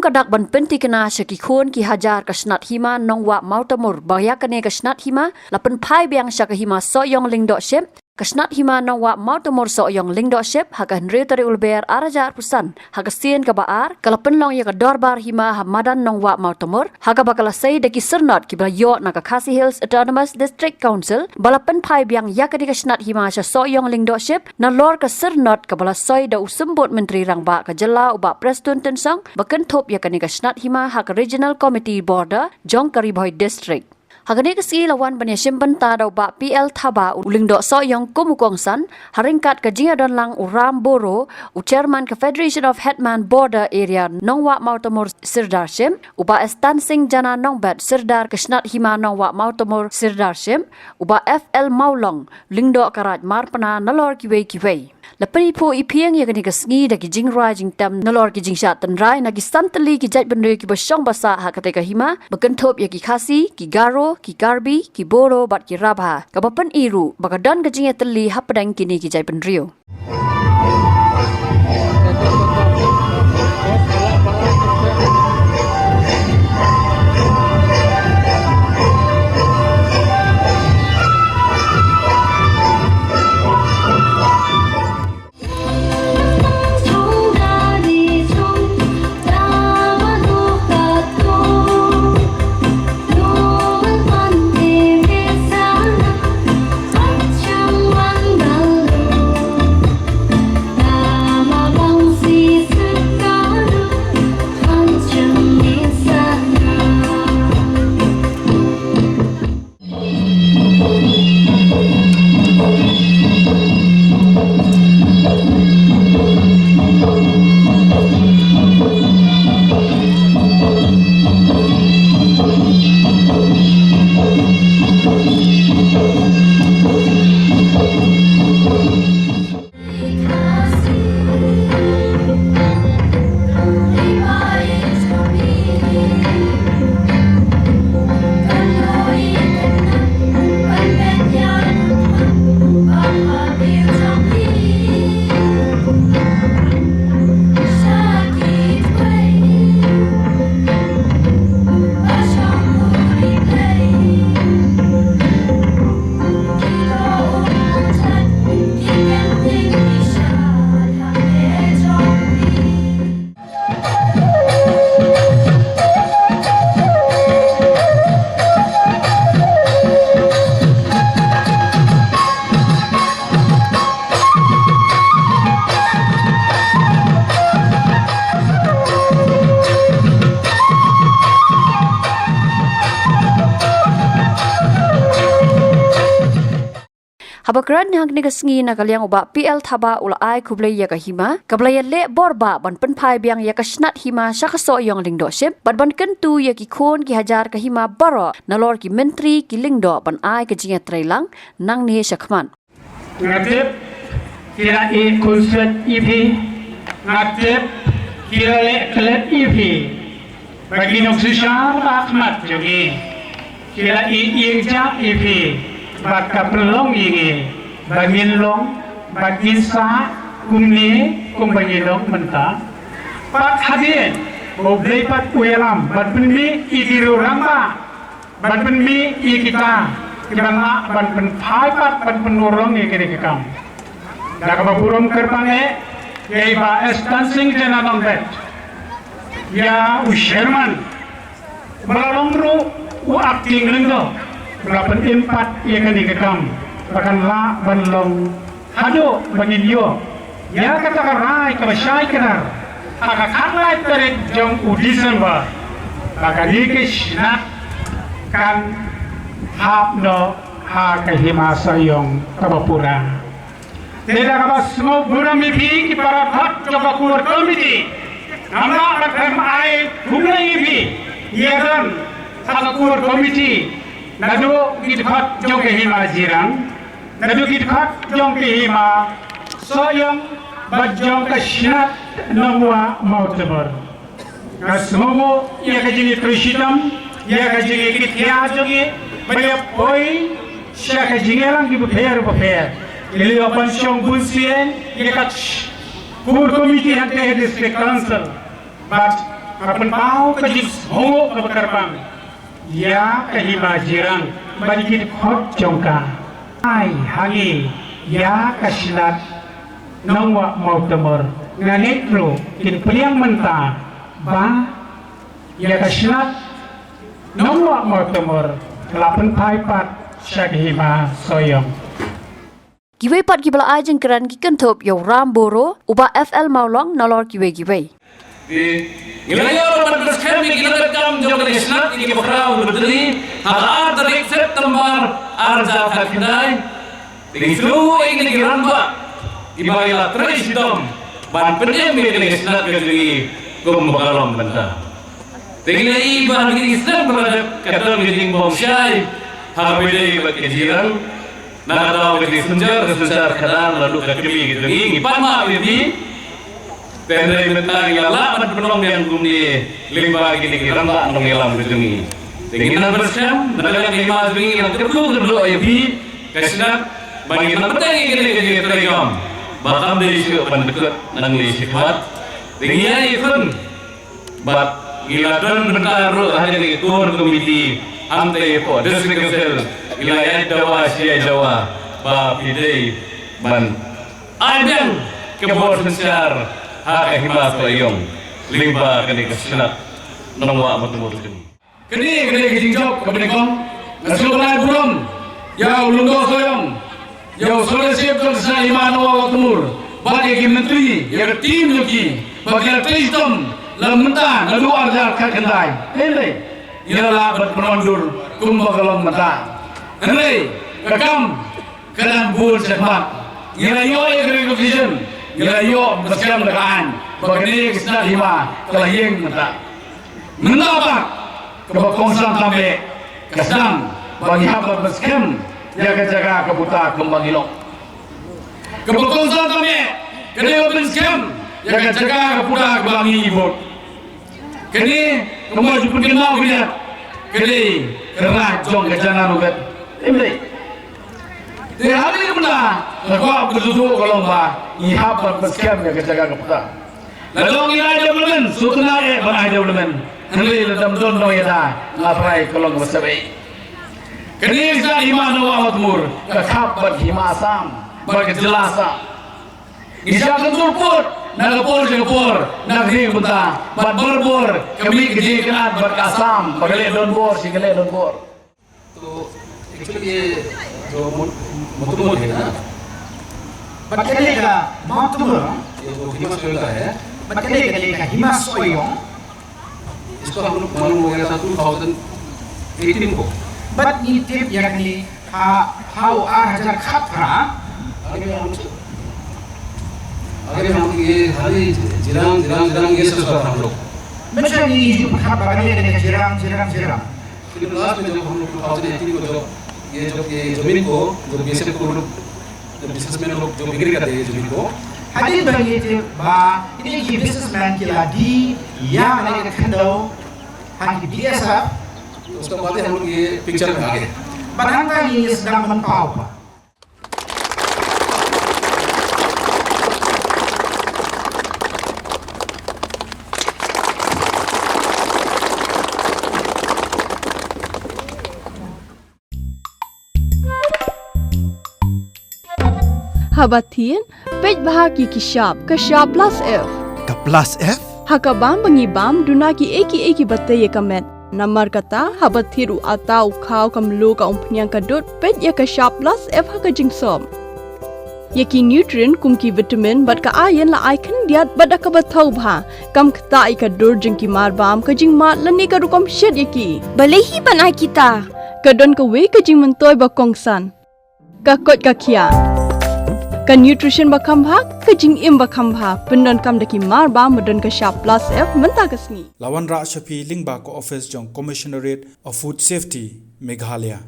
kadak ban penti kena syaki khun ki hajar kasnat hima nongwa mautamur bahya kane kasnat hima lapen phai biang syaka hima soyong lingdo shep kasnat hima nongwa mautamur soyong lingdo shep hakan retari ulber arajar pusan hagasien ka baar kalapen long ya ka dorbar hima hamadan nongwa mautamur haga bakala sei deki sernot ki bala yo na ka Khasi Hills Autonomous District Council balapen phai biang yakadi kasnat hima sya soyong lingdo shep na lor ka sernot ka bala soy da usembut menteri rangba ka jela uba Preston Tensang baken thop yakani kasnat hima hak Regional Committee Border Jong Karibhoi District Hagani kasi lawan banya simpan ta daw ba PL Thaba uling do so yung kumukongsan haringkat ka jinga don lang uram boro u chairman ka Federation of Hetman Border Area nongwa mautamur Sirdar Shem uba Stan Singh Jana nongbat Sirdar Kasnat Hima nongwa mautamur Sirdar Shem uba FL Maulong lingdo karaj marpana nalor kiwei Lapani po ipiang ya kani kasngi dagi jingra jingtam nalor ki jingsha tanrai nagi santali ki jait benre ki basyong basa hakate ka hima bakentop ya ki Khasi ki Garo ki Karbi ki Boro bat ki Rabha kabapan iru bakadan ka jingya tali hapadang kini ki jait benrio Habakran yang ni kasngi na kalyang uba PL Thaba ulai kublai ya kahima kablaya le borba ban penpai biang ya kasnat hima syakaso yang lingdo ship ban kentu ya ki khon ki hajar kahima baro nalor ki menteri ki lingdo ban ai ka jinga trailang nang ni syakman ngatip kira e konsert EP ngatip kira le klet EP bagi nok susar Ahmad jogi kira e irja EP Baka pelong ini, bagin long, bagin sa, kumni, kumbagilong menta. Pat hadin, oblay pat uyalam, bat penmi idiru ramba, bat penmi ikita, kibana bat penpai pat bat penurong ikiri kekam. Daga baburom kerpange, yaiba Stan Singh Jana nongbet, ya usherman, melalong ru acting lengdo. Berapa empat ia kali kekam, bahkan la banlong hado bagi dia. Ya katakan rai kebasyai kenar, agak kanlai terik jong Desember, bahkan dikisnat kan hapno ha kahima sayong kabapura. Tidak kabas semua buram ipi para hak coba keluar komiti, nama rakam ai bungai ipi, ia kan hak keluar komiti. Nadu kitpat jong ke hima jirang, nadu kitpat jong ke hima, soyong bajong ke shinat nongwa mautamur. Kasmomo ia kajini trishidam, ia kajini kitya jogi, banyak poi, sia kajini lang di beper. Ili open syong bunsien, ia kat kur komiti hante district council, but Kapun pau kejis hongo kebekerbang. Ya kahima jirang bagi khot jongka. Ai hangi ya kasnat nongwa mau temur nganetro kin peliang mentah ba ya kasnat nongwa mau temur kelapun paipat syakihima soyong. Giwe pat gibala ajeng keran gikan top yo ramboro uba FL maulong nalor giwe. Ilayor berkeskem gilarekam jogelisnat iki bakrau berdiri hal tarik September arja kakindai Tingsu ingin giramba ibaila tradisidom ban pendem gilisnat gagri kumbakalom benta Tingla iba gilisnat berada katam giding bomsyai habide bakjiran nakataw giding sunjar kadang lalu kakimi giding ipama bibi Tendai mentang yala pada penolong yang gumdi limba gini ramba nong yalam gedungi. Tinginan bersam dalam lima gini yang terlalu ayubi kasnat bagi nambah gini terigam. Bakam dari si pendekat nang di sifat. Tinginan ikun bat giladon bentar hanya dikur komiti ante po district council wilayah Jawa Asia Jawa ba pidei ban adang kebor senyar hima soyong limba kini kesenat nongwa matumur kini kini jingjok kebenikong nasulah buram yau lunggo soyong yau sore siap kerja lima nongwa matumur bagi menteri ya tim yuki bagi sistem lementa lalu arja kakendai ini ialah berpenondur kumbakalong mata ini rekam kadang bul sekmat ialah yoy agriculture Ilayo bersiam dekaan bagini kisah lima kelahing menta apa kebakongsan sampai kesam bagi hamba bersiam jaga kebuta kembang ilok kebakongsan sampai kedua bersiam jaga kebuta kembang ibut kini kembali jumpa kenal kita kini kerana jong kejangan ugat ini di hari ini benar, aku berduduk kalau mbak, ihap bersekian ya kejaga keputar. Lalu ini development, sutunai development, hendak dalam dono ya dah, ngapai kalau bersebai. Kini saya iman awal timur, kekap berhimasam, berkejelasan. Isya kentul put, nak kepor, nak hing bentar, berbor, kami kejikan berkasam, bergelek don bor, si gelek don bor. तो एक्चुअली जो मुतुमुर है ना बटले का मुतुमुर ये जो हिमाचल का है बटले का हिमासोयों इसको हम लोग मालूम हो गया था 2018 को बट नीति यानी हाउ हजार खतरा अगर हम ये खाली जिरांग ये सब हम लोग macam ni juga khab bagale dengan jiram लेकिन लास्ट में जब हम लोग 2018 को जब ये जमीन को जो बीएसएफ को लोग बिजनेसमैन लोग जो बिक्री करते हैं जमीन को hadin bagi itu ini ki businessman kila di yang lagi kendo hang biasa उसके बाद हम लोग ये पिक्चर में आ गए barangkali ini sedang menpau Habatin, pej bahagi kishab, kashab plus F. Ka plus F? Hakabam bangibam dunaki eki bataye kamet. Namar kata habathiru atau kau kamlu ka umpnyang kadut pej ya kashab plus F haka jingsom. Yaki nutrient kumki vitamin bat ka ayan la aikan diat bat ka bathau bha. Kam kta ika dur jingki marbam ka jing mat lani ka rukom shed yaki. Balehi banai kita. Kadon ka we ka jing mentoy ba kongsan. Ka kot ka kia. Ka nutrition bakam bhag ka jing im bakam bha pendon kam daki mar ba modon ka sharp plus F menta kasni Lawan Ra Shafi Lingba ko office jong Commissionerate of Food Safety Meghalaya